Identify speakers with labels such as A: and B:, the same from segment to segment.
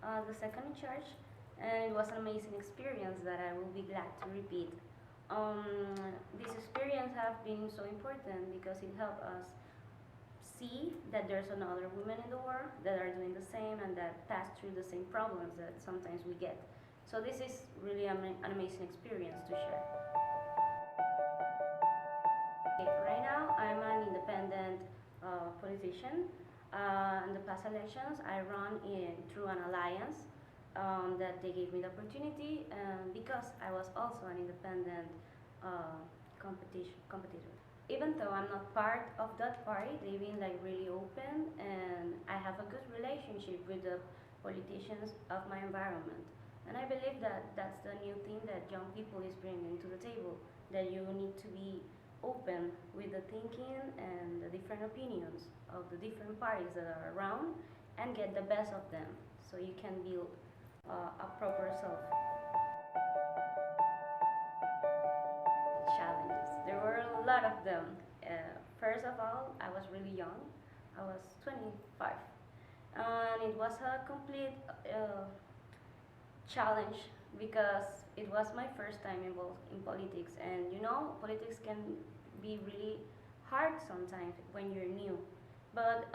A: the second in charge, and it was an amazing experience that I will be glad to repeat. Um, this experience have been so important because it helped us see that there's another women in the world that are doing the same and that pass through the same problems that sometimes we get. So this is really an amazing experience to share. Right now, I'm an independent politician. In the past elections, I run through an alliance that they gave me the opportunity because I was also an independent competitor. Even though I'm not part of that party, they've been like really open, and I have a good relationship with the politicians of my environment. And I believe that that's the new thing that young people is bringing to the table, that you need to be open with the thinking and the different opinions of the different parties that are around and get the best of them so you can build a proper self. Challenges. There were a lot of them. First of all, I was really young. I was 25. And it was a complete challenge because it was my first time involved in politics, and you know politics can be really hard sometimes when you're new, but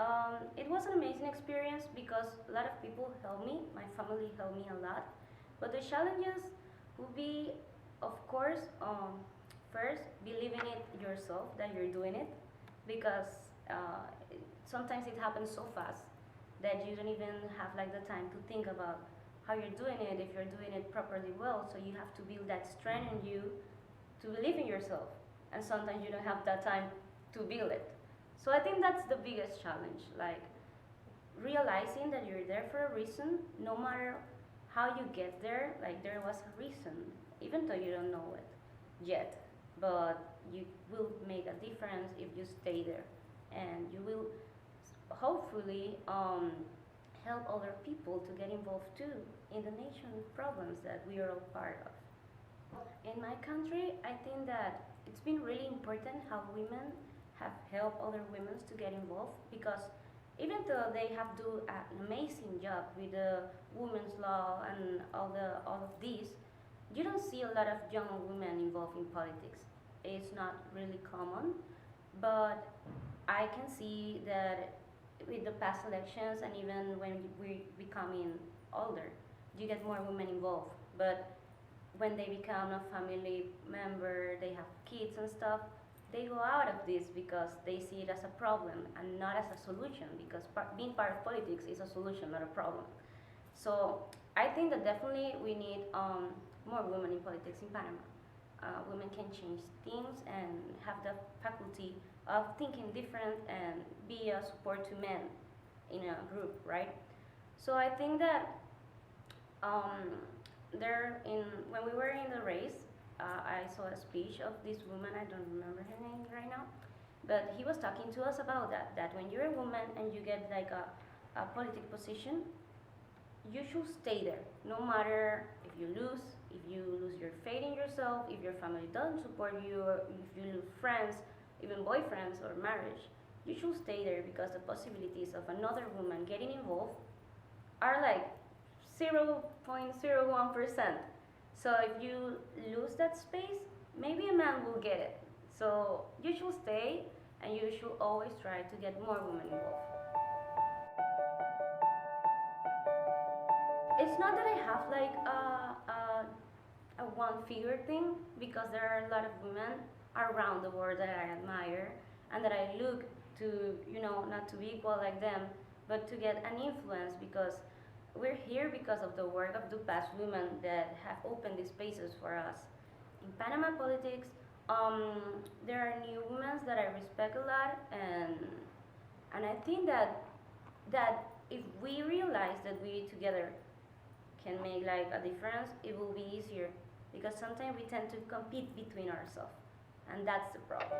A: it was an amazing experience because a lot of people helped me, my family helped me a lot, but the challenges would be, of course, first believing it yourself that you're doing it, because sometimes it happens so fast that you don't even have like the time to think about how you're doing it, if you're doing it properly well. So you have to build that strength in you to believe in yourself. And sometimes you don't have that time to build it. So I think that's the biggest challenge, like realizing that you're there for a reason, no matter how you get there, like there was a reason, even though you don't know it yet. But you will make a difference if you stay there. And you will hopefully help other people to get involved too in the nation problems that we are all part of. In my country, I think that it's been really important how women have helped other women to get involved, because even though they have do an amazing job with the women's law and all of this, you don't see a lot of young women involved in politics. It's not really common, but I can see that with the past elections and even when we becoming older, you get more women involved. But when they become a family member, they have kids and stuff, they go out of this because they see it as a problem and not as a solution, because being part of politics is a solution, not a problem. So I think that definitely we need more women in politics in Panama. Women can change things and have the faculty of thinking different and be a support to men in a group, right? So I think that when we were in the race, I saw a speech of this woman. I don't remember her name right now, but he was talking to us about that when you're a woman and you get like a political position, you should stay there, no matter if you lose your faith in yourself, if your family doesn't support you, or if you lose friends, even boyfriends or marriage. You should stay there because the possibilities of another woman getting involved are like 0.01%. So if you lose that space, maybe a man will get it. So you should stay, and you should always try to get more women involved. It's not that I have like a one figure thing, because there are a lot of women around the world that I admire and that I look to, not to be equal like them, but to get an influence, because we're here because of the work of the past women that have opened these spaces for us. In Panama politics, there are new women that I respect a lot, and I think that if we realize that we together can make like a difference, it will be easier, because sometimes we tend to compete between ourselves, and that's the problem.